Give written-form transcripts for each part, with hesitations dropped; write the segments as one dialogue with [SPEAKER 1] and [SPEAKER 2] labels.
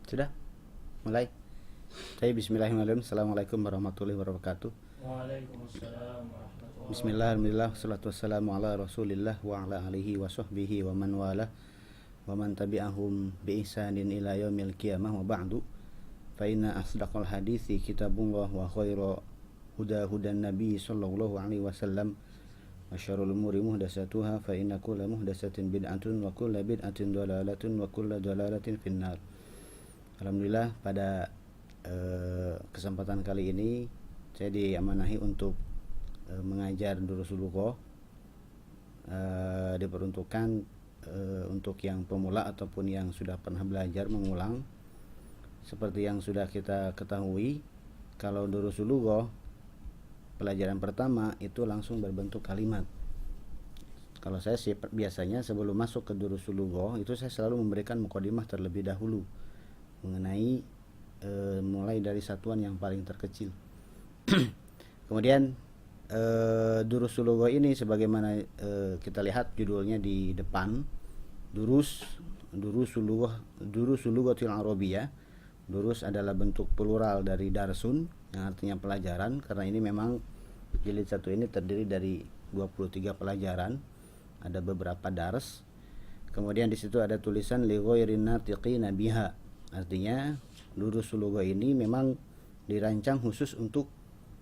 [SPEAKER 1] Sudah? Mulai? Baik, bismillahirrahmanirrahim. Assalamualaikum warahmatullahi wabarakatuh.
[SPEAKER 2] Waalaikumsalam warahmatullahi
[SPEAKER 1] Bismillah,
[SPEAKER 2] wabarakatuh.
[SPEAKER 1] alhamdulillah, salatu wassalamu ala rasulillah wa ala alihi wa sahbihi wa man wala wa man tabi'ahum bi ihsanin ila yaumil qiyamah wa ba'du. Fa inna asdaqal hadithi kitabullah wa khaira hudan nabi sallallahu alaihi wasallam wa syarrul umuri muhdatsatuha fa inna kulla muhdatsatin bid'atun wa kulla bid'atin dhalalatun wa kulla dhalalatin finnar. Alhamdulillah, pada kesempatan kali ini saya diamanahi untuk mengajar durusul lugha, diperuntukkan untuk yang pemula ataupun yang sudah pernah belajar mengulang. Seperti yang sudah kita ketahui, kalau durusul lugha pelajaran pertama itu langsung berbentuk kalimat. Kalau saya sih biasanya sebelum masuk ke durusul lugha itu saya selalu memberikan mukadimah terlebih dahulu mengenai mulai dari satuan yang paling terkecil. Kemudian durusul lugha ini sebagaimana kita lihat judulnya di depan, durusul lughatil arabiyyah. Durus adalah bentuk plural dari darsun yang artinya pelajaran, karena ini memang jilid 1 ini terdiri dari 23 pelajaran, ada beberapa dars. Kemudian di situ ada tulisan li ghairin natiqina biha. Artinya durusul lugha ini memang dirancang khusus untuk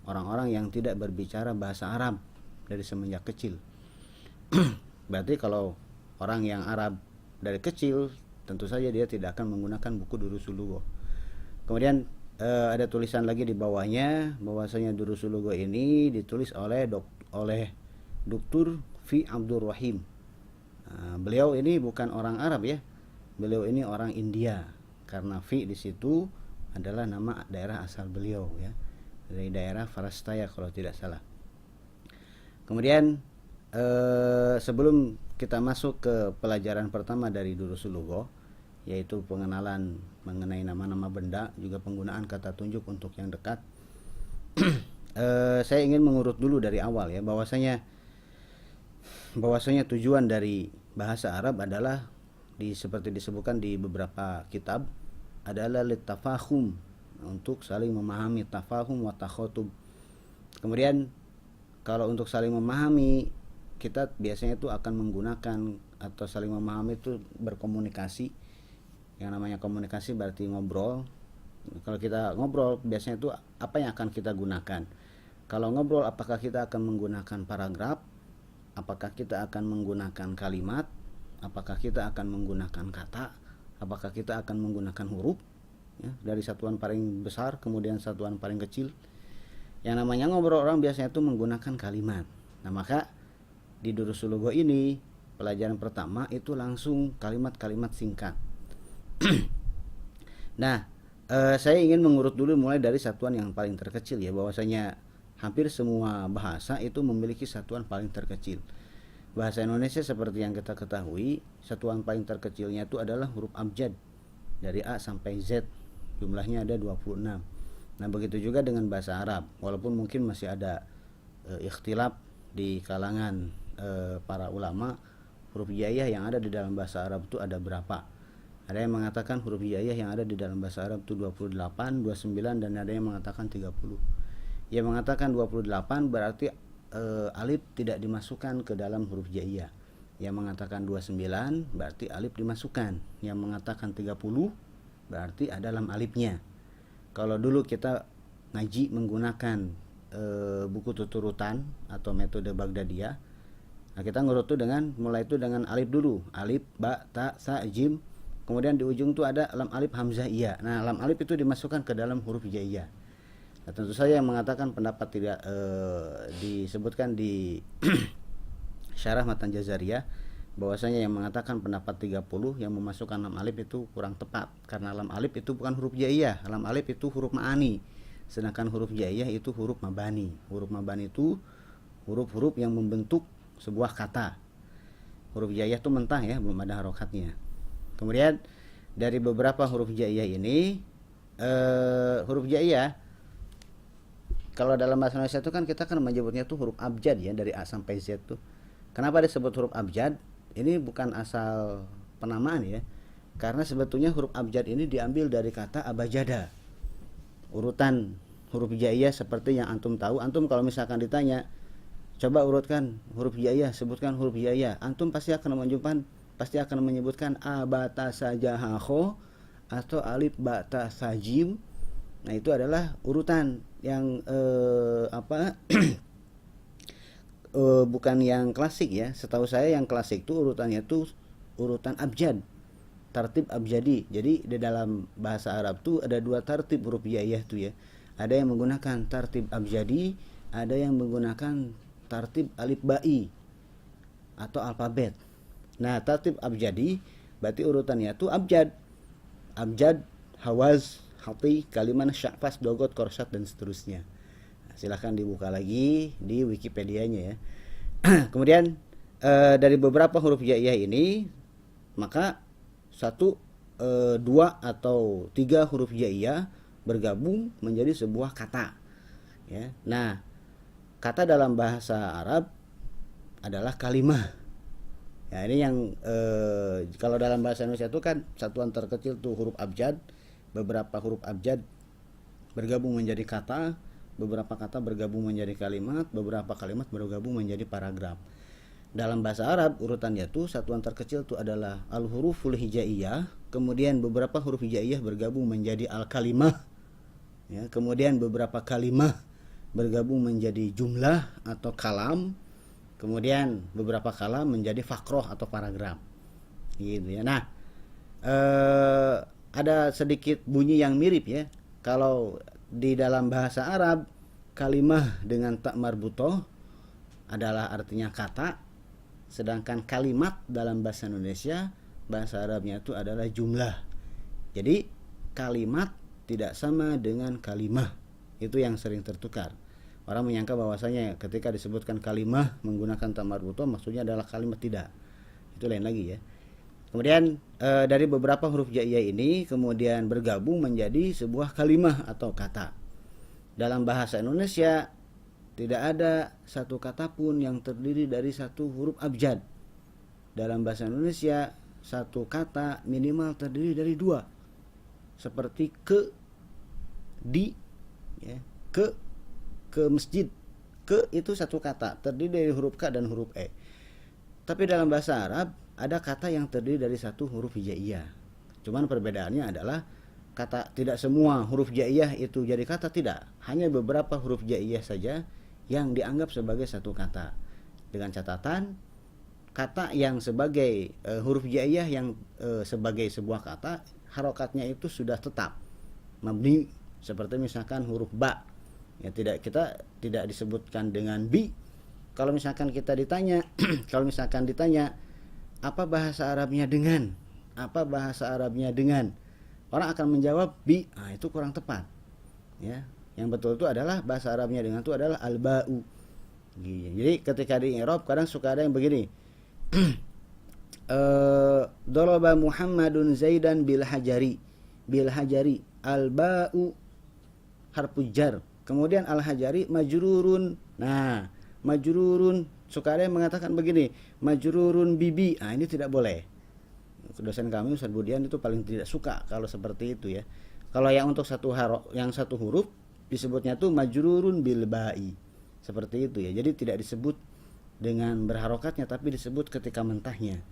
[SPEAKER 1] orang-orang yang tidak berbicara bahasa Arab dari semenjak kecil. Berarti kalau orang yang Arab dari kecil, tentu saja dia tidak akan menggunakan buku durusul lugha. Kemudian ada tulisan lagi di bawahnya bahwasanya durusul lugha ini ditulis oleh Dr. Fi Abdul Rahim. Beliau ini bukan orang Arab ya. Beliau ini orang India, karena Fi di situ adalah nama daerah asal beliau ya, dari daerah Farastaya kalau tidak salah. Kemudian sebelum kita masuk ke pelajaran pertama dari durusul lugha, yaitu pengenalan mengenai nama-nama benda, juga penggunaan kata tunjuk untuk yang dekat, saya ingin mengurut dulu dari awal ya, bahwasanya tujuan dari bahasa Arab adalah seperti disebutkan di beberapa kitab, adalah litafahum, untuk saling memahami, tafahum wa takhotub. Kemudian kalau untuk saling memahami, kita biasanya itu akan menggunakan, atau saling memahami itu berkomunikasi. Yang namanya komunikasi berarti ngobrol. Kalau kita ngobrol biasanya itu apa yang akan kita gunakan? Kalau ngobrol, apakah kita akan menggunakan paragraf, apakah kita akan menggunakan kalimat, apakah kita akan menggunakan kata, apakah kita akan menggunakan huruf ya, dari satuan paling besar kemudian satuan paling kecil. Yang namanya ngobrol orang biasanya itu menggunakan kalimat. Nah, maka di durusul lugha ini pelajaran pertama itu langsung kalimat-kalimat singkat. Nah, saya ingin mengurut dulu mulai dari satuan yang paling terkecil ya, bahwasanya hampir semua bahasa itu memiliki satuan paling terkecil. Bahasa Indonesia seperti yang kita ketahui, satuan paling terkecilnya itu adalah huruf abjad dari A sampai Z. Jumlahnya ada 26. Nah, begitu juga dengan bahasa Arab. Walaupun mungkin masih ada ikhtilaf di kalangan para ulama, huruf hijaiyah yang ada di dalam bahasa Arab itu ada berapa. Ada yang mengatakan huruf hijaiyah yang ada di dalam bahasa Arab itu 28, 29, dan ada yang mengatakan 30. Yang mengatakan 28 berarti alif tidak dimasukkan ke dalam huruf hijaiyah. Yang mengatakan 29 berarti alif dimasukkan. Yang mengatakan 30 berarti ada lam alifnya. Kalau dulu kita ngaji menggunakan buku tuturutan atau metode Baghdadiyah, nah kita ngurut tuh mulai itu dengan alif dulu, alif, ba, ta, sa, jim, kemudian di ujung tuh ada lam alif hamzah iya. Nah, lam alif itu dimasukkan ke dalam huruf hijaiyah. Nah, tentu saja yang mengatakan pendapat tidak disebutkan di syarah matan Jazariyah, bahwasanya yang mengatakan pendapat 30 yang memasukkan lam alif itu kurang tepat, karena lam alif itu bukan huruf hijaiyah. Lam alif itu huruf ma'ani, sedangkan huruf hijaiyah itu huruf mabani. Huruf mabani itu huruf-huruf yang membentuk sebuah kata. Huruf hijaiyah itu mentah ya, belum ada harokatnya. Kemudian dari beberapa huruf hijaiyah ini, huruf hijaiyah kalau dalam bahasa Indonesia itu kan kita kan menyebutnya tuh huruf abjad ya, dari A sampai Z tuh. Kenapa disebut huruf abjad? Ini bukan asal penamaan ya. Karena sebetulnya huruf abjad ini diambil dari kata abajada. Urutan huruf hijaiyah seperti yang antum tahu. Antum kalau misalkan ditanya, coba urutkan huruf hijaiyah, sebutkan huruf hijaiyah. Antum pasti akan menyebutkan a ba ta sa ja ha kho atau alif ba ta sa jim. Nah, itu adalah urutan yang bukan yang klasik ya. Setahu saya yang klasik itu urutannya itu urutan abjad, tartib abjadi. Jadi di dalam bahasa Arab tuh ada dua tartib huruf hijaiyah tuh ya. Ada yang menggunakan tartib abjadi, ada yang menggunakan tartib alif ba'i atau alfabet. Nah, tartib abjadi berarti urutannya tuh abjad, hawaz, hati, kalimat, sya'fas, dogot, korsat dan seterusnya. Nah, silahkan dibuka lagi di Wikipedianya ya. Kemudian dari beberapa huruf hijaiyah ini, maka 1, 2 atau 3 huruf hijaiyah bergabung menjadi sebuah kata ya. Nah, kata dalam bahasa Arab adalah kalimah ya. Ini yang kalau dalam bahasa Indonesia itu kan satuan terkecil tuh huruf abjad, beberapa huruf abjad bergabung menjadi kata, beberapa kata bergabung menjadi kalimat, beberapa kalimat bergabung menjadi paragraf. Dalam bahasa Arab urutannya tuh satuan terkecil tuh adalah al-huruful hijaiyah, kemudian beberapa huruf hijaiyah bergabung menjadi al-kalimah ya, kemudian beberapa kalimah bergabung menjadi jumlah atau kalam, kemudian beberapa kalam menjadi fakroh atau paragraf gitu ya. Nah, ada sedikit bunyi yang mirip ya. Kalau di dalam bahasa Arab kalimah dengan tak marbutoh adalah artinya kata, sedangkan kalimat dalam bahasa Indonesia bahasa Arabnya itu adalah jumlah. Jadi kalimat tidak sama dengan kalimah, itu yang sering tertukar. Orang menyangka bahwasanya ketika disebutkan kalimah menggunakan tak marbutoh maksudnya adalah kalimat, tidak, itu lain lagi ya. Kemudian dari beberapa huruf hijaiyah ini kemudian bergabung menjadi sebuah kalimah atau kata. Dalam bahasa Indonesia tidak ada satu kata pun yang terdiri dari satu huruf abjad. Dalam bahasa Indonesia satu kata minimal terdiri dari 2. Seperti ke, di ya, ke masjid. Ke itu satu kata terdiri dari huruf K dan huruf E. Tapi dalam bahasa Arab ada kata yang terdiri dari satu huruf hijaiyah. Cuman perbedaannya adalah kata, tidak semua huruf hijaiyah itu jadi kata, tidak. Hanya beberapa huruf hijaiyah saja yang dianggap sebagai satu kata. Dengan catatan kata yang sebagai huruf hijaiyah yang sebagai sebuah kata, harokatnya itu sudah tetap mabni, seperti misalkan huruf ba. Ya, kita tidak disebutkan dengan bi. Kalau misalkan kita ditanya kalau misalkan ditanya apa bahasa Arabnya dengan? Apa bahasa Arabnya dengan? Orang akan menjawab bi. Nah, itu kurang tepat. Ya. Yang betul itu adalah bahasa Arabnya dengan itu adalah al-ba'u. Jadi ketika di i'rab kadang suka ada yang begini. Daraba Muhammadun Zaidan bil hajari. Bil hajari al-ba'u harfu jar. Kemudian al-hajari majrurun. Nah, majrurun suka ada yang mengatakan begini, majrurun bibi. Nah, ini tidak boleh. Dosen kami Ustaz Budian itu paling tidak suka kalau seperti itu ya. Kalau yang untuk satu huruf disebutnya tuh majrurun bil ba'i. Seperti itu ya. Jadi tidak disebut dengan berharokatnya tapi disebut ketika mentahnya.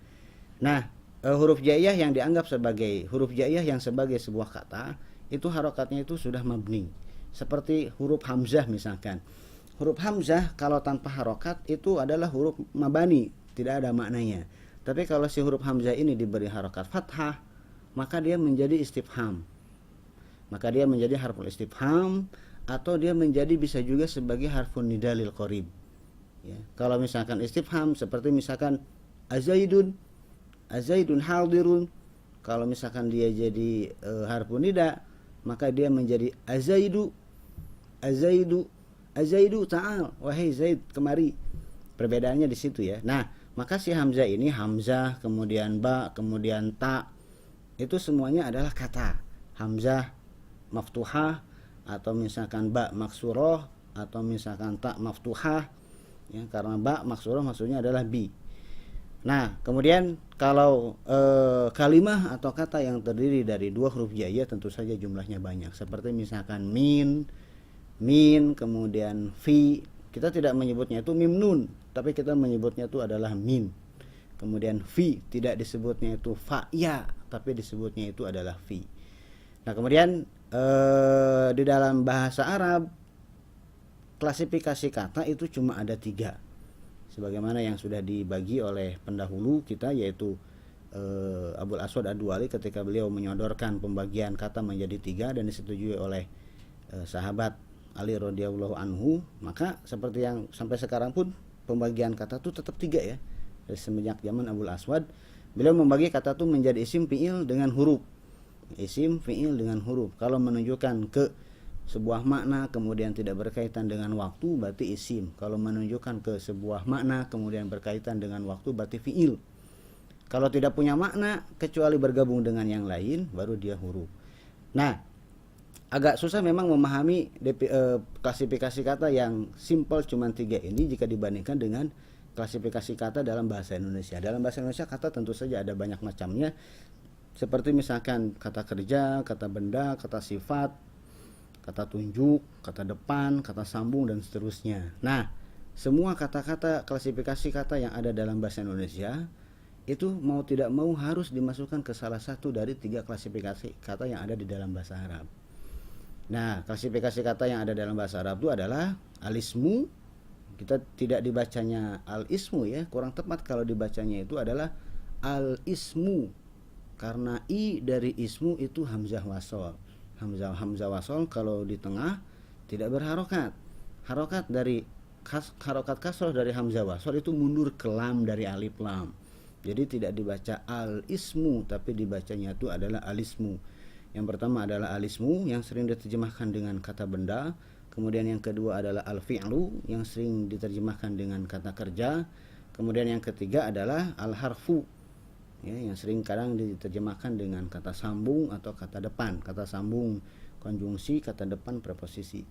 [SPEAKER 1] Nah, huruf hijaiyah yang dianggap sebagai huruf hijaiyah yang sebagai sebuah kata, itu harokatnya itu sudah mabni. Seperti huruf hamzah misalkan. Huruf hamzah kalau tanpa harokat itu adalah huruf mabani, tidak ada maknanya. Tapi kalau si huruf hamzah ini diberi harokat fathah, maka dia menjadi istifham. Maka dia menjadi harful istifham, atau dia menjadi bisa juga sebagai harfun nida lil qarib. Ya. Kalau misalkan istifham seperti misalkan azaidun hadirun. Kalau misalkan dia jadi harfun nida, maka dia menjadi azaidu ta'al, wahai Zaid kemari. Perbedaannya di situ ya. Nah, maka si hamzah ini, hamzah kemudian ba kemudian ta, itu semuanya adalah kata. Hamzah maftuhah atau misalkan ba maksurah atau misalkan ta maftuhah ya, karena ba maksurah maksudnya adalah bi. Nah, kemudian kalau kalimah atau kata yang terdiri dari dua huruf hijaiyah tentu saja jumlahnya banyak. Seperti misalkan min, kemudian fi. Kita tidak menyebutnya itu mim nun, tapi kita menyebutnya itu adalah min. Kemudian fi, tidak disebutnya itu fa ya, tapi disebutnya itu adalah fi. Nah, kemudian di dalam bahasa Arab klasifikasi kata itu cuma ada 3, sebagaimana yang sudah dibagi oleh pendahulu kita, yaitu Abul Aswad Ad-Duali ketika beliau menyodorkan pembagian kata menjadi 3 dan disetujui oleh sahabat Ali radhiyallahu anhu. Maka seperti yang sampai sekarang pun pembagian kata itu tetap 3 ya. Dari semenjak zaman Abul Aswad, beliau membagi kata itu menjadi isim fi'il dengan huruf. Isim fi'il dengan huruf. Kalau menunjukkan ke sebuah makna kemudian tidak berkaitan dengan waktu berarti isim. Kalau menunjukkan ke sebuah makna kemudian berkaitan dengan waktu berarti fi'il. Kalau tidak punya makna kecuali bergabung dengan yang lain baru dia huruf. Nah, agak susah memang memahami klasifikasi kata yang simple cuma 3 ini jika dibandingkan dengan klasifikasi kata dalam bahasa Indonesia. Dalam bahasa Indonesia kata tentu saja ada banyak macamnya, seperti misalkan kata kerja, kata benda, kata sifat, kata tunjuk, kata depan, kata sambung, dan seterusnya. Nah, semua kata-kata klasifikasi kata yang ada dalam bahasa Indonesia itu mau tidak mau harus dimasukkan ke salah satu dari 3 klasifikasi kata yang ada di dalam bahasa Arab. Nah, klasifikasi kata yang ada dalam bahasa Arab itu adalah alismu. Kita tidak dibacanya al-ismu ya, kurang tepat kalau dibacanya itu adalah al-ismu, karena i dari ismu itu hamzah wasol. Hamzah wasol kalau di tengah tidak berharokat. Harokat dari harokat kasroh dari hamzah wasol itu mundur ke lam dari alif lam. Jadi tidak dibaca al-ismu tapi dibacanya itu adalah al-ismu. Yang pertama adalah al-ismu yang sering diterjemahkan dengan kata benda. Kemudian yang kedua adalah al-fi'lu yang sering diterjemahkan dengan kata kerja. Kemudian yang ketiga adalah al-harfu ya, yang sering kadang diterjemahkan dengan kata sambung atau kata depan. Kata sambung konjungsi, kata depan preposisi.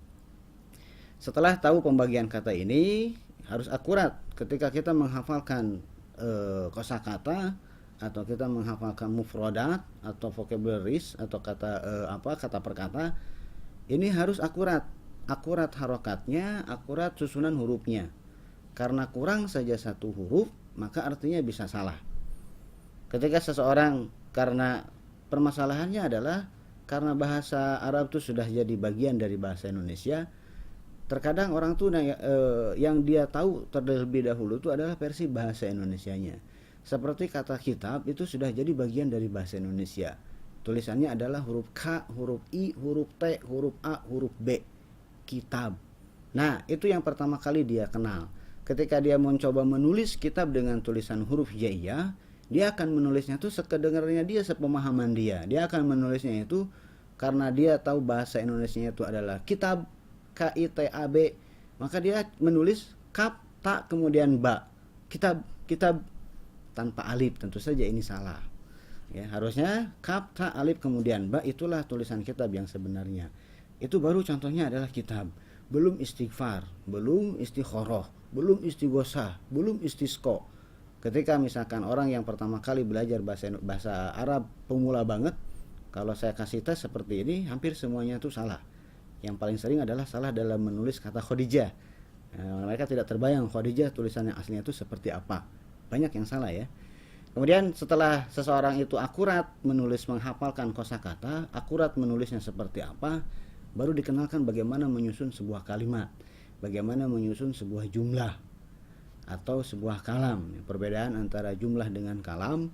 [SPEAKER 1] Setelah tahu pembagian kata ini harus akurat ketika kita menghafalkan kosakata atau kita menghafalkan mufradat atau vocabularies atau kata per kata. Ini harus akurat harokatnya, akurat susunan hurufnya. Karena kurang saja satu huruf maka artinya bisa salah. Ketika seseorang, karena permasalahannya adalah karena bahasa Arab itu sudah jadi bagian dari bahasa Indonesia, terkadang orang tuh yang dia tahu terlebih dahulu itu adalah versi bahasa Indonesianya. Seperti kata kitab itu sudah jadi bagian dari bahasa Indonesia. Tulisannya adalah huruf K, huruf I, huruf T, huruf A, huruf B. Kitab. Nah, itu yang pertama kali dia kenal. Ketika dia mencoba menulis kitab dengan tulisan huruf hijaiyah, dia akan menulisnya itu sekedengarannya dia, sepemahaman dia. Dia akan menulisnya itu karena dia tahu bahasa Indonesianya itu adalah kitab, K-I-T-A-B. Maka dia menulis kap, ta, kemudian ba. Kitab tanpa alif. Tentu saja ini salah. Ya, harusnya kap, ta, alif, kemudian ba. Itulah tulisan kitab yang sebenarnya. Itu baru contohnya adalah kitab. Belum istighfar, belum istikharah, belum istighosah, belum istisqa. Ketika misalkan orang yang pertama kali belajar bahasa Arab pemula banget, kalau saya kasih tes seperti ini, hampir semuanya itu salah. Yang paling sering adalah salah dalam menulis kata Khadijah. Mereka tidak terbayang Khadijah tulisannya aslinya itu seperti apa. Banyak yang salah ya. Kemudian setelah seseorang itu akurat menulis menghafalkan kosakata, akurat menulisnya seperti apa, baru dikenalkan bagaimana menyusun sebuah kalimat, bagaimana menyusun sebuah jumlah atau sebuah kalam. Perbedaan antara jumlah dengan kalam,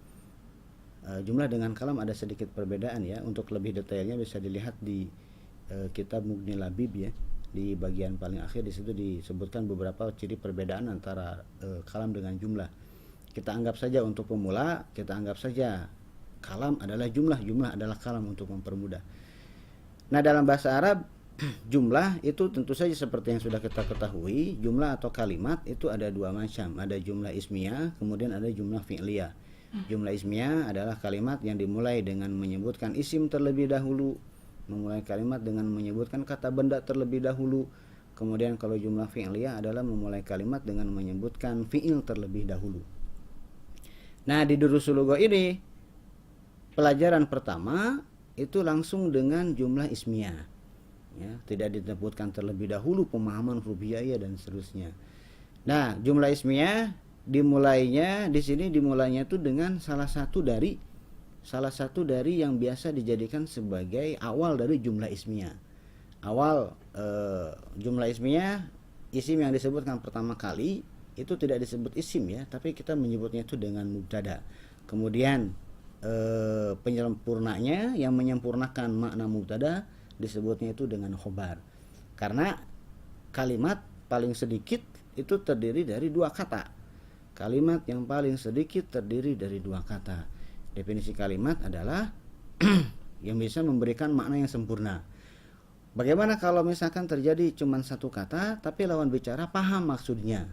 [SPEAKER 1] jumlah dengan kalam ada sedikit perbedaan ya. Untuk lebih detailnya bisa dilihat di kitab Mughni Labib ya, di bagian paling akhir. Di situ disebutkan beberapa ciri perbedaan antara kalam dengan jumlah. Kita anggap saja untuk pemula, kita anggap saja kalam adalah jumlah, jumlah adalah kalam untuk mempermudah. Nah, dalam bahasa Arab jumlah itu tentu saja seperti yang sudah kita ketahui, jumlah atau kalimat itu ada 2 macam. Ada jumlah ismiyah, kemudian ada jumlah fi'liyah. Jumlah ismiyah adalah kalimat yang dimulai dengan menyebutkan isim terlebih dahulu, memulai kalimat dengan menyebutkan kata benda terlebih dahulu. Kemudian kalau jumlah fi'liyah adalah memulai kalimat dengan menyebutkan fi'il terlebih dahulu. Nah, di Durusul Lugha ini pelajaran pertama itu langsung dengan jumlah ismiyah. Ya, tidak disebutkan terlebih dahulu pemahaman huruf hijaiyah dan seterusnya. Nah, jumlah ismiyah dimulainya di sini dimulainya itu dengan salah satu dari yang biasa dijadikan sebagai awal dari jumlah ismiyah. Awal jumlah ismiyah, isim yang disebutkan pertama kali itu tidak disebut isim ya, tapi kita menyebutnya itu dengan mubtada. Kemudian penyempurnanya yang menyempurnakan makna mubtada disebutnya itu dengan khobar. Karena kalimat paling sedikit itu terdiri dari dua kata. Kalimat yang paling sedikit terdiri dari dua kata. Definisi kalimat adalah yang bisa memberikan makna yang sempurna. Bagaimana kalau misalkan terjadi cuma satu kata tapi lawan bicara paham maksudnya?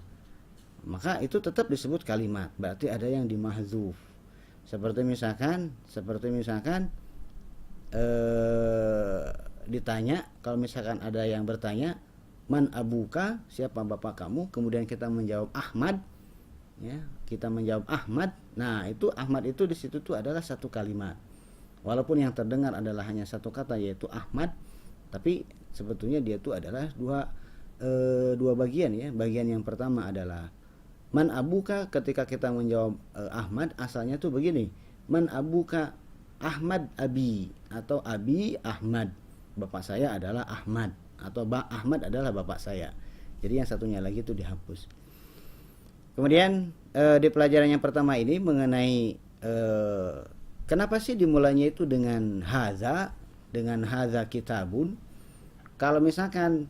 [SPEAKER 1] Maka itu tetap disebut kalimat. Berarti ada yang dimahzuf. Seperti misalkan ditanya, kalau misalkan ada yang bertanya, man abuka, siapa bapak kamu? Kemudian kita menjawab Ahmad, ya, kita menjawab Ahmad. Nah, itu Ahmad itu di situ tuh adalah satu kalimat. Walaupun yang terdengar adalah hanya satu kata yaitu Ahmad, tapi sebetulnya dia itu adalah dua bagian ya. Bagian yang pertama adalah man abuka, ketika kita menjawab Ahmad, asalnya tuh begini, man abuka Ahmad abi, atau abi Ahmad, bapak saya adalah Ahmad, atau Ahmad adalah bapak saya. Jadi yang satunya lagi itu dihapus. Kemudian di pelajaran yang pertama ini mengenai kenapa sih dimulainya itu dengan haza kitabun. Kalau misalkan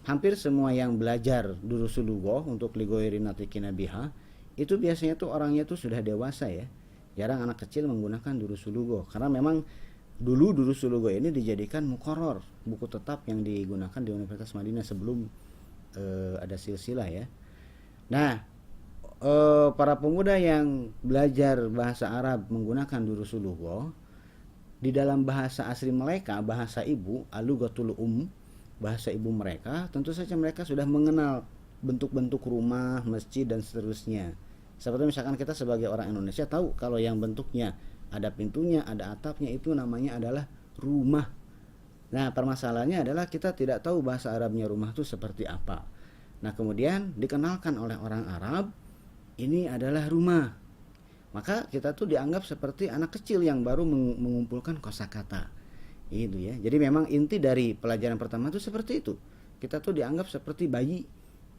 [SPEAKER 1] hampir semua yang belajar Durusul Lugha untuk lighoiri natikina biha itu biasanya tuh orangnya tuh sudah dewasa ya. Jarang anak kecil menggunakan Durusul Lugha karena memang dulu Durusul Lugha ini dijadikan muqarrar, buku tetap yang digunakan di Universitas Madinah sebelum ada silsilah ya. Nah, para pemuda yang belajar bahasa Arab menggunakan Durusul Lugha, di dalam bahasa asli mereka, bahasa ibu, al-lughatul bahasa ibu mereka, tentu saja mereka sudah mengenal bentuk-bentuk rumah, masjid dan seterusnya. Seperti misalkan kita sebagai orang Indonesia tahu kalau yang bentuknya ada pintunya, ada atapnya, itu namanya adalah rumah. Nah, permasalahannya adalah kita tidak tahu bahasa Arabnya rumah itu seperti apa. Nah, kemudian dikenalkan oleh orang Arab, ini adalah rumah. Maka kita tuh dianggap seperti anak kecil yang baru mengumpulkan kosakata. Itu ya. Jadi memang inti dari pelajaran pertama itu seperti itu. Kita tuh dianggap seperti bayi.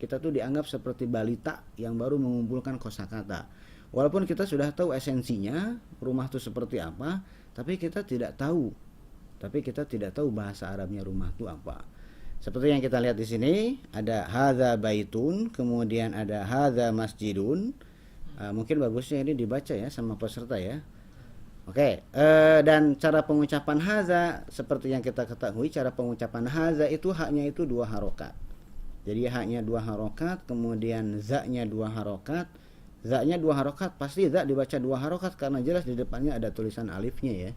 [SPEAKER 1] Kita tuh dianggap seperti balita yang baru mengumpulkan kosakata. Walaupun kita sudah tahu esensinya, rumah itu seperti apa, tapi kita tidak tahu. Bahasa Arabnya rumah itu apa. Seperti yang kita lihat di sini, ada hadza baitun, kemudian ada hadza masjidun. Mungkin bagusnya ini dibaca ya sama peserta ya. Oke, dan cara pengucapan hadza seperti yang kita ketahui, cara pengucapan hadza itu haknya itu 2 harokat. Jadi haknya 2 harokat, kemudian za-nya 2 harokat. Za-nya 2 harokat, pasti za dibaca 2 harokat karena jelas di depannya ada tulisan alifnya ya.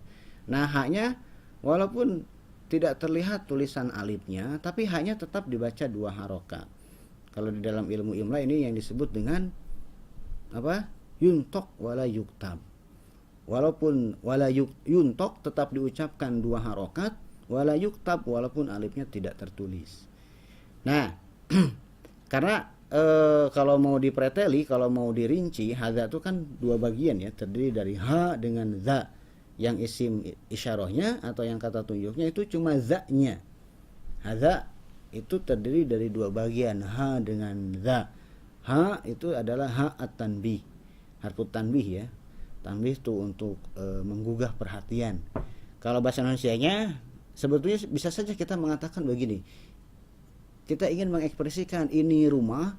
[SPEAKER 1] Nah, haknya walaupun tidak terlihat tulisan alifnya, tapi haknya tetap dibaca 2 harokat. Kalau di dalam ilmu imla ini yang disebut dengan apa? Yuntok wala yuktab. Walaupun wala yuntok tetap diucapkan 2 harokat, wala yuktab walaupun alifnya tidak tertulis. Nah, karena kalau mau dipreteli, kalau mau dirinci, hadza itu kan 2 bagian ya, terdiri dari ha dengan za. Yang isim isyarahnya atau yang kata tunjuknya itu cuma za-nya. Hadza itu terdiri dari 2 bagian, ha dengan za. Ha itu adalah ha at-tanbih, harfut tanbih ya. Tanbih itu untuk menggugah perhatian. Kalau bahasa Indonesianya sebetulnya bisa saja kita mengatakan begini. Kita ingin mengekspresikan ini rumah,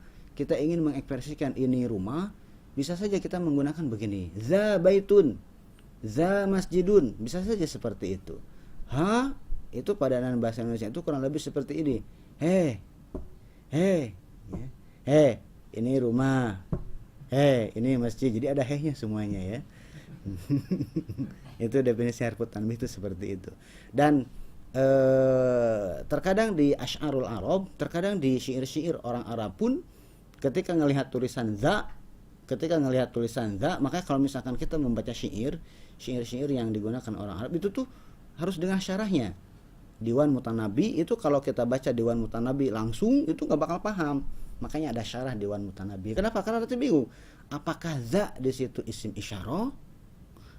[SPEAKER 1] bisa saja kita menggunakan begini. Za baitun, za masjidun, bisa saja seperti itu. Ha itu padanan bahasa Indonesia itu kurang lebih seperti ini. Ini rumah. Ini masjid. Jadi ada he-nya semuanya ya. Itu definisi harfut tanbih itu seperti itu. Dan terkadang di asy'arul Arab, terkadang di syair-syair orang Arab pun ketika melihat tulisan za, ketika ngelihat tulisan za, maka kalau misalkan kita membaca syair yang digunakan orang Arab itu tuh harus dengan syarahnya. Diwan Mutanabi itu kalau kita baca Diwan Mutanabi langsung itu nggak bakal paham. Makanya ada syarah Diwan Mutanabi. Kenapa? Karena nanti bingung. Apakah za di situ isim isyarah?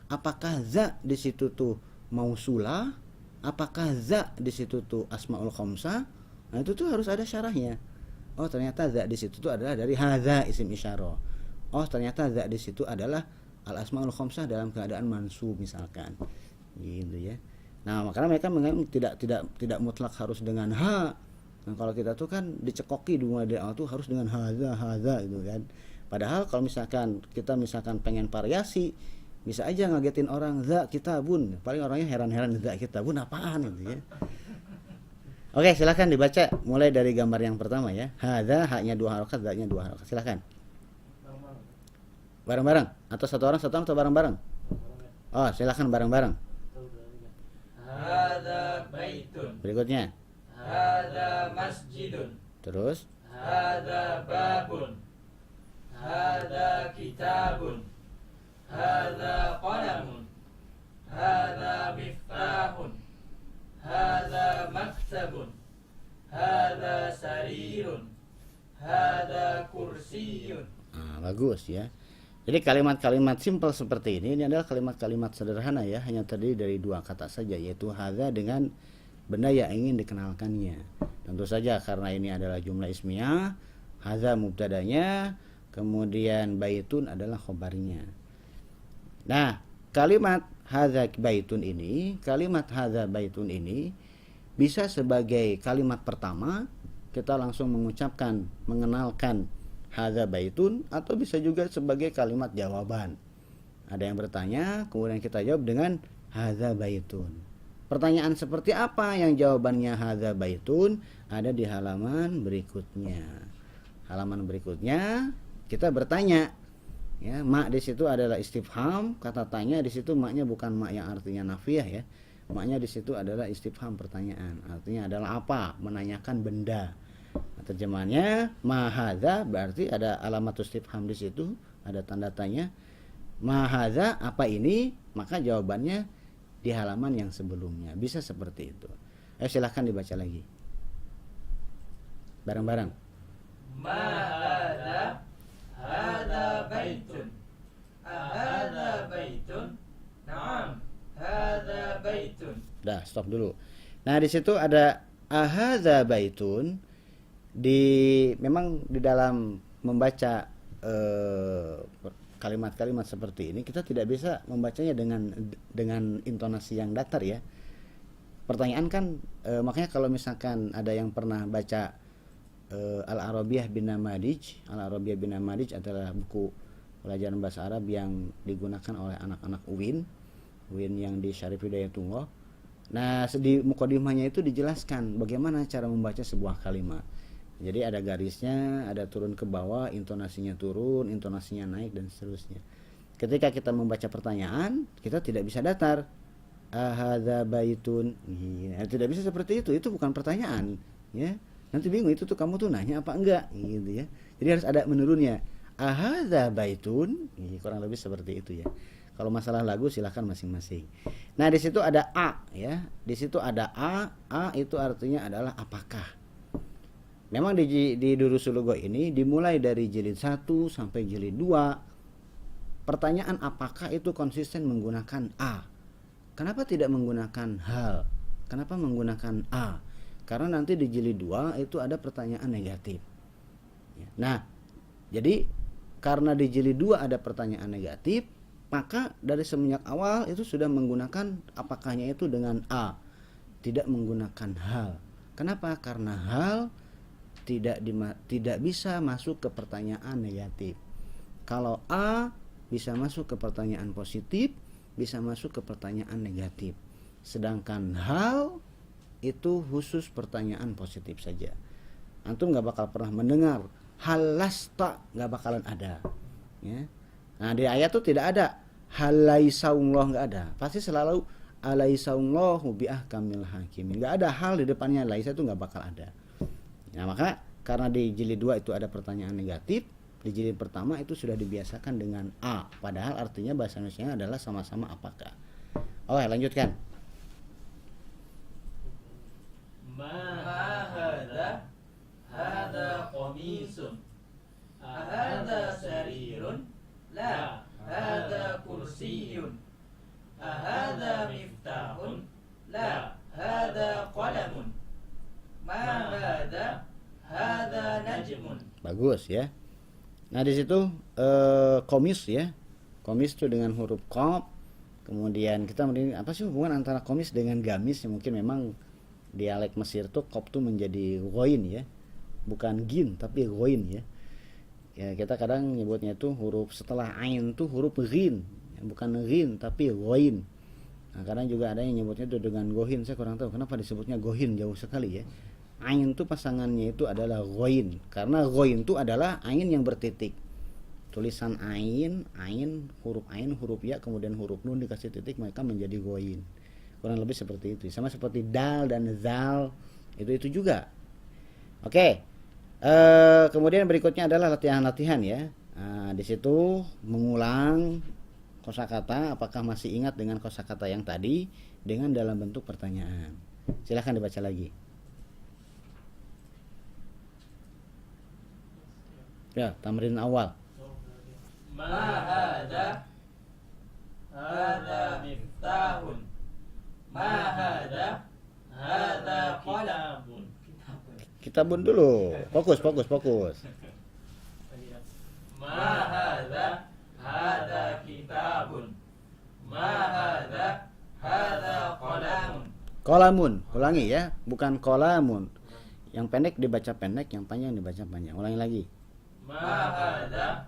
[SPEAKER 1] Apakah za di situ tuh mausulah? Apakah za di situ tuh asmaul khamsah? Nah, itu tuh harus ada syarahnya. Oh, ternyata za di situ tuh adalah dari hadza isim isyarah. Oh, ternyata za di situ adalah al asmaul khamsah dalam keadaan mansub misalkan. Gitu ya. Nah, makanya mereka menganggap tidak mutlak harus dengan ha. Nah, kalau kita tuh kan dicekoki dua dari awal tuh harus dengan hadza gitu kan. Padahal kalau misalkan kita pengen variasi, bisa aja ngagetin orang za kitabun. Paling orangnya heran-heran za kitabun apaan gitu ya. Oke, silakan dibaca mulai dari gambar yang pertama ya. Hadza haknya 2 harokat, za-nya 2 harokat. Silakan. Bareng-bareng atau satu orang atau bareng-bareng? Oh, silakan bareng-bareng.
[SPEAKER 2] Hadza baitun.
[SPEAKER 1] Berikutnya.
[SPEAKER 2] Hadza masjidun.
[SPEAKER 1] Terus.
[SPEAKER 2] Hadza babun. Hadza kitabun. Hadza qalamun. Hadza miftahun. Hadza maktabun. Hadza sarirun. Hadza kursiyun.
[SPEAKER 1] Nah, bagus ya. Jadi kalimat-kalimat simpel seperti ini adalah kalimat-kalimat sederhana ya, hanya terdiri dari 2 kata saja, yaitu hadza dengan benda yang ingin dikenalkannya. Tentu saja karena ini adalah jumlah ismiyah, hadza mubtadanya, kemudian baitun adalah khobarnya. Nah, kalimat hadza baitun ini bisa sebagai kalimat pertama, kita langsung mengucapkan, mengenalkan hadza baitun, atau bisa juga sebagai kalimat jawaban. Ada yang bertanya, kemudian kita jawab dengan hadza baitun. Pertanyaan seperti apa yang jawabannya hadza baitun ada di halaman berikutnya. Halaman berikutnya kita bertanya. Ya, mak di situ adalah istifham, kata tanya di situ maknya bukan mak yang artinya nafiyah ya. Maknya di situ adalah istifham, pertanyaan. Artinya adalah apa? Menanyakan benda. Terjemahannya ma hadza berarti ada alamat istifham di situ, ada tanda tanya. Ma hadza apa ini? Maka jawabannya di halaman yang sebelumnya. Bisa seperti itu. Silahkan dibaca lagi. Bareng-bareng.
[SPEAKER 2] Ma hadza. Hadza baitun. Hadza baitun. Naam. Hadza baitun.
[SPEAKER 1] Dah, stop dulu. Nah, di situ ada hadza baitun. Memang di dalam membaca kalimat-kalimat seperti ini kita tidak bisa membacanya dengan intonasi yang datar ya. Pertanyaan kan makanya kalau misalkan ada yang pernah baca Al-Arabiyah bin Namadij. Al-Arabiyah bin Namadij adalah buku pelajaran bahasa Arab yang digunakan oleh anak-anak UIN yang di Syarif Hidayatullah. Nah, di mukadimahnya itu dijelaskan bagaimana cara membaca sebuah kalimat. Jadi ada garisnya, ada turun ke bawah, intonasinya turun, intonasinya naik, dan seterusnya. Ketika kita membaca pertanyaan, kita tidak bisa datar. Ahadza baitun. Ya, tidak bisa seperti itu bukan pertanyaan. Ya, nanti bingung itu tuh kamu tuh nanya apa enggak, gitu ya. Jadi harus ada menurunnya. Ahadza baitun. Kurang lebih seperti itu ya. Kalau masalah lagu silahkan masing-masing. Nah, di situ ada a, ya. Di situ ada a. A itu artinya adalah apakah. Memang di Durusul Lugah ini dimulai dari jilid 1 sampai jilid 2. Pertanyaan apakah itu konsisten menggunakan a. Kenapa tidak menggunakan hal? Kenapa menggunakan a? Karena nanti di jilid 2 itu ada pertanyaan negatif. Nah, jadi karena di jilid 2 ada pertanyaan negatif, maka dari semenjak awal itu sudah menggunakan apakahnya itu dengan a, tidak menggunakan hal. Kenapa? Karena hal tidak bisa masuk ke pertanyaan negatif. Kalau a bisa masuk ke pertanyaan positif, bisa masuk ke pertanyaan negatif. Sedangkan hal itu khusus pertanyaan positif saja. Antum nggak bakal pernah mendengar hal lasta, nggak bakalan ada. Ya. Nah, di ayat itu tidak ada hal laisaullah, nggak ada. Pasti selalu alaisaullahu biahkamil hakimin. Nggak ada hal di depannya laisa, itu nggak bakal ada. Nah, maka karena di jilid 2 itu ada pertanyaan negatif, di jilid pertama itu sudah dibiasakan dengan a, padahal artinya bahasa Indonesia adalah sama-sama apakah. Oke, lanjutkan.
[SPEAKER 2] Ma hadha hadha qamisun ahadha sarirun la hadha kursiyun ahadha miftahun la hadha qalamun ma hadha najmun.
[SPEAKER 1] Bagus ya. Nah di situ komis ya, komis itu dengan huruf qaf. Kemudian kita melihat apa sih hubungan antara komis dengan gamis? Ya, mungkin memang dialek Mesir tuh qaf tuh menjadi ghoin ya, bukan gin tapi ghoin ya. Ya kita kadang nyebutnya itu huruf setelah ain tuh huruf ghin, ya, bukan ghin tapi ghoin. Nah kadang juga ada yang nyebutnya itu dengan gohin, saya kurang tahu kenapa disebutnya gohin, jauh sekali ya. Ain tuh pasangannya itu adalah ghoin, karena ghoin itu adalah ain yang bertitik. Tulisan ain, huruf ya, kemudian huruf nun dikasih titik, maka menjadi ghoin. Kurang lebih seperti itu. Sama seperti dal dan zal, itu juga. Oke. Kemudian berikutnya adalah latihan-latihan ya. Nah, di situ mengulang kosakata, apakah masih ingat dengan kosakata yang tadi dengan dalam bentuk pertanyaan. Silahkan dibaca lagi. Ya, tamrin awal.
[SPEAKER 2] Ma hadha hadha miftahun ma hadha qalamun.
[SPEAKER 1] Kitabun dulu. Fokus.
[SPEAKER 2] Ma hadha kitabun ma hadha qalamun.
[SPEAKER 1] Kolamun, ulangi ya, bukan kolamun. Yang pendek dibaca pendek, yang panjang dibaca panjang. Ulangi lagi.
[SPEAKER 2] Ma hadha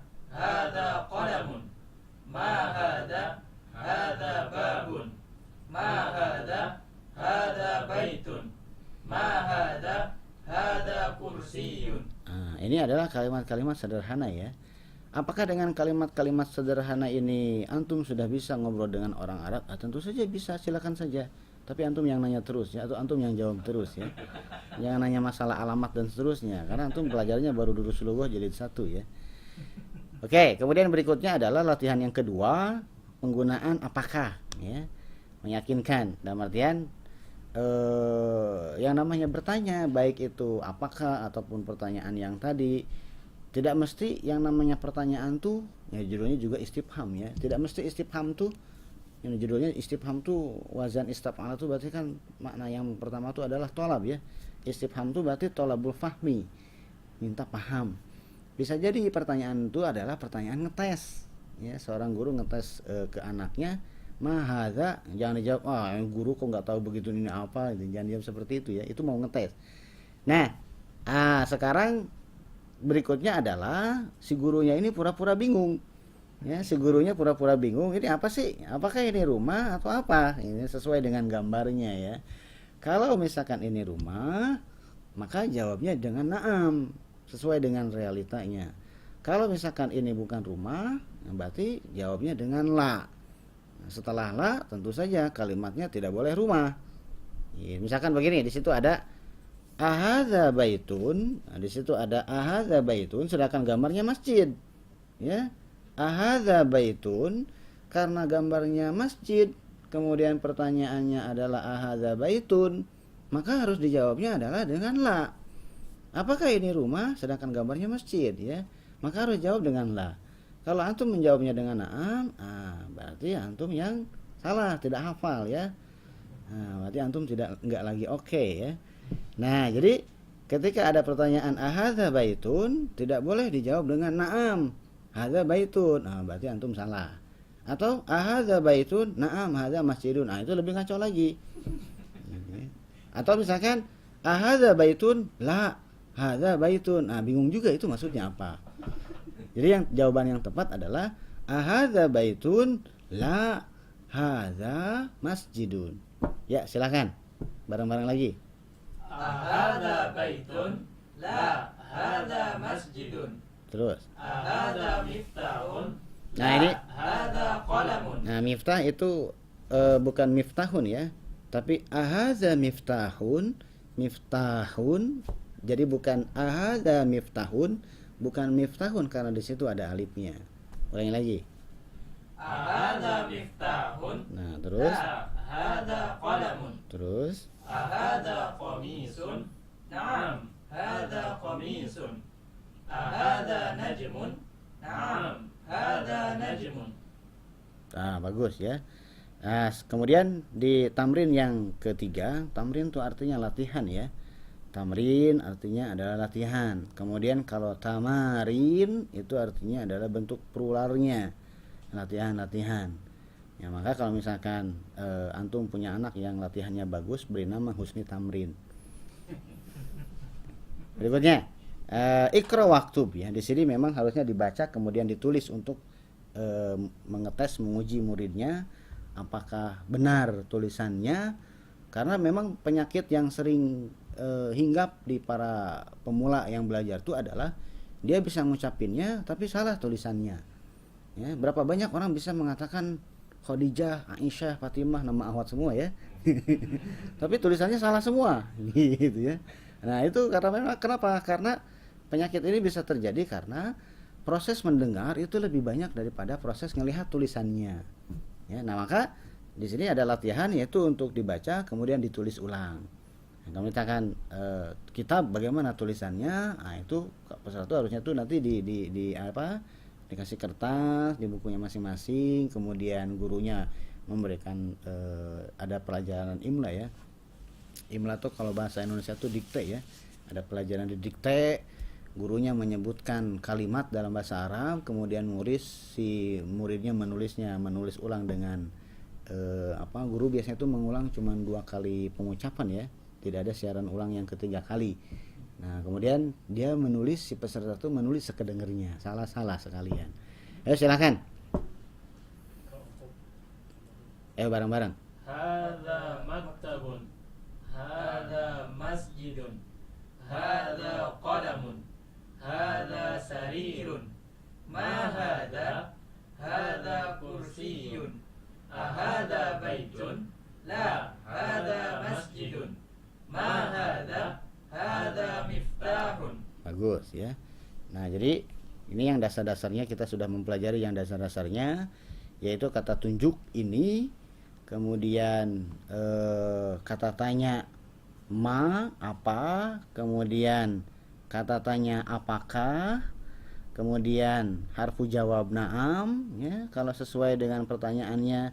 [SPEAKER 2] qalamun ma hadha babun ma hadha baitun ma hadha kursiyun.
[SPEAKER 1] Ini adalah kalimat-kalimat sederhana ya. Apakah dengan kalimat-kalimat sederhana ini antum sudah bisa ngobrol dengan orang Arab? Tentu saja bisa, silakan saja. Tapi antum yang nanya terus ya, atau antum yang jawab terus ya. Jangan nanya masalah alamat dan seterusnya, karena antum pelajarnya baru Durus Lughah jilid 1 ya. Oke, kemudian berikutnya adalah latihan yang kedua, penggunaan apakah ya. Meyakinkan dalam artian yang namanya bertanya, baik itu apakah ataupun pertanyaan yang tadi, tidak mesti yang namanya pertanyaan tuh ya judulnya juga istifham ya. Tidak mesti istifham tuh yang judulnya istifham tuh wazan istaf'ala tuh berarti kan makna yang pertama tuh adalah tolab ya. Istifham tuh berarti tolabul fahmi, minta paham. Bisa jadi pertanyaan itu adalah pertanyaan ngetes ya, seorang guru ngetes ke anaknya, mahadza, jangan dijawab guru kok nggak tahu begitu ini apa, jangan dijawab seperti itu ya, itu mau ngetes. Nah sekarang berikutnya adalah si gurunya ini pura-pura bingung ya, si gurunya pura-pura bingung, ini apa sih, apakah ini rumah atau apa, ini sesuai dengan gambarnya ya. Kalau misalkan ini rumah, maka jawabnya dengan na'am, sesuai dengan realitanya. Kalau misalkan ini bukan rumah, berarti jawabnya dengan la. Setelah la, tentu saja kalimatnya tidak boleh rumah. Ya, misalkan begini, di situ ada ahadza baitun, nah, di situ ada ahadza baitun, sedangkan gambarnya masjid. Ya, ahadza baitun, karena gambarnya masjid, kemudian pertanyaannya adalah ahadza baitun, maka harus dijawabnya adalah dengan la. Apakah ini rumah, sedangkan gambarnya masjid ya, maka harus jawab dengan la. Kalau antum menjawabnya dengan na'am, berarti antum yang salah, tidak hafal ya. Berarti antum enggak lagi oke ya. Nah, jadi ketika ada pertanyaan ahadza baitun, tidak boleh dijawab dengan na'am, hadza baitun. Berarti antum salah. Atau ahadza baitun, na'am hadza masjidun. Itu lebih ngaco lagi. Atau misalkan ahadza baitun, la hadza baitun. Bingung juga itu maksudnya apa. Jadi yang jawaban yang tepat adalah ahadza baitun, la hadza masjidun. Ya, silakan. Bareng-bareng lagi.
[SPEAKER 2] Ahadza baitun, la hadza masjidun.
[SPEAKER 1] Terus.
[SPEAKER 2] Ahadza miftahun.
[SPEAKER 1] Nah, ini
[SPEAKER 2] hadza qalamun.
[SPEAKER 1] Nah, miftah itu bukan miftahun ya, tapi ahadza miftahun, miftahun. Jadi bukan ahadza miftahun, bukan miftahun karena di situ ada alifnya. Ulangi lagi.
[SPEAKER 2] Ahada miftahun.
[SPEAKER 1] Nah, terus
[SPEAKER 2] La hada qalamun.
[SPEAKER 1] terus
[SPEAKER 2] Ahada qamisun. Naam, hada qamisun. Ahada najmun. Naam, hada najmun.
[SPEAKER 1] bagus ya. Nah, kemudian di tamrin yang ketiga, tamrin itu artinya latihan ya. Tamrin artinya adalah latihan. Kemudian kalau tamarin itu artinya adalah bentuk pluralnya, latihan-latihan. Ya, maka kalau misalkan antum punya anak yang latihannya bagus, beri nama Husni Tamrin. Berikutnya, ikra waktub ya. Di sini memang harusnya dibaca kemudian ditulis untuk mengetes, menguji muridnya apakah benar tulisannya, karena memang penyakit yang sering hinggap di para pemula yang belajar itu adalah dia bisa ngucapinnya tapi salah tulisannya. Ya, berapa banyak orang bisa mengatakan Khadijah, Aisyah, Fatimah, nama Ahwat semua ya. Tapi tulisannya salah semua gitu ya. Nah, itu karena memang kenapa? Karena penyakit ini bisa terjadi karena proses mendengar itu lebih banyak daripada proses melihat tulisannya. Ya, nah maka di sini ada latihan yaitu untuk dibaca kemudian ditulis ulang. Nah, kalau misalkan kitab bagaimana tulisannya, nah itu peserta itu harusnya tuh nanti di apa? Dikasih kertas di bukunya masing-masing, kemudian gurunya memberikan ada pelajaran imla ya. Imla tuh kalau bahasa Indonesia tuh dikte ya. Ada pelajaran di dikte, gurunya menyebutkan kalimat dalam bahasa Arab, kemudian si muridnya menulis ulang dengan guru biasanya tuh mengulang cuma 2 kali pengucapan ya, tidak ada siaran ulang yang ketiga kali. Nah, kemudian dia si peserta itu menulis sekedengernya, salah-salah sekalian. Ayo silakan. Bareng-bareng.
[SPEAKER 2] Hada maktabun. Hada masjidun. Hada qalamun. Hada sarirun. Ma hada? Hada kursiyun. Ahada baitun? La, hada masjidun. Ma hada? Hada miftahun.
[SPEAKER 1] Bagus ya. Nah, jadi ini yang dasar-dasarnya kita sudah mempelajari yang dasar-dasarnya, yaitu kata tunjuk ini, kemudian kata tanya ma apa, kemudian kata tanya apakah, kemudian harfu jawab na'am ya kalau sesuai dengan pertanyaannya,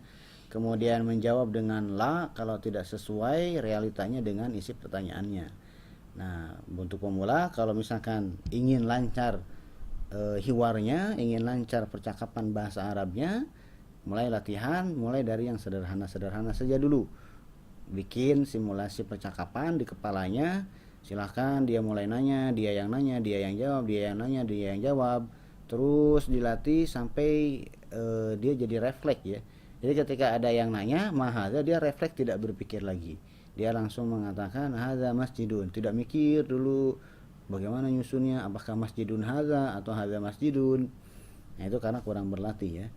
[SPEAKER 1] kemudian menjawab dengan la kalau tidak sesuai realitanya dengan isi pertanyaannya. Nah, untuk pemula kalau misalkan ingin lancar hiwarnya, ingin lancar percakapan bahasa Arabnya, mulai latihan, mulai dari yang sederhana-sederhana saja dulu. Bikin simulasi percakapan di kepalanya, silahkan dia mulai nanya, dia yang nanya, dia yang jawab, dia yang nanya, dia yang jawab. Terus dilatih sampai dia jadi refleks ya. Jadi ketika ada yang nanya, mahadza, dia refleks tidak berpikir lagi. Dia langsung mengatakan hadza masjidun, tidak mikir dulu bagaimana nyusunnya, apakah masjidun hadza atau hadza masjidun. Nah, itu karena kurang berlatih ya.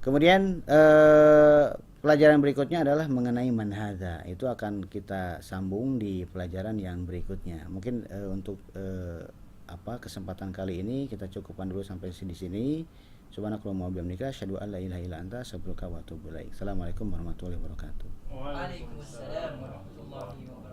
[SPEAKER 1] Kemudian pelajaran berikutnya adalah mengenai man hadza. Itu akan kita sambung di pelajaran yang berikutnya. Mungkin untuk kesempatan kali ini kita cukupkan dulu sampai di sini. Subhanakallahumma wa bihamdika asyhadu an la ilaha illa anta astaghfiruka wa atubu ilaik. Assalamualaikum warahmatullahi wabarakatuh.
[SPEAKER 2] Waalaikumsalam warahmatullahi wabarakatuh.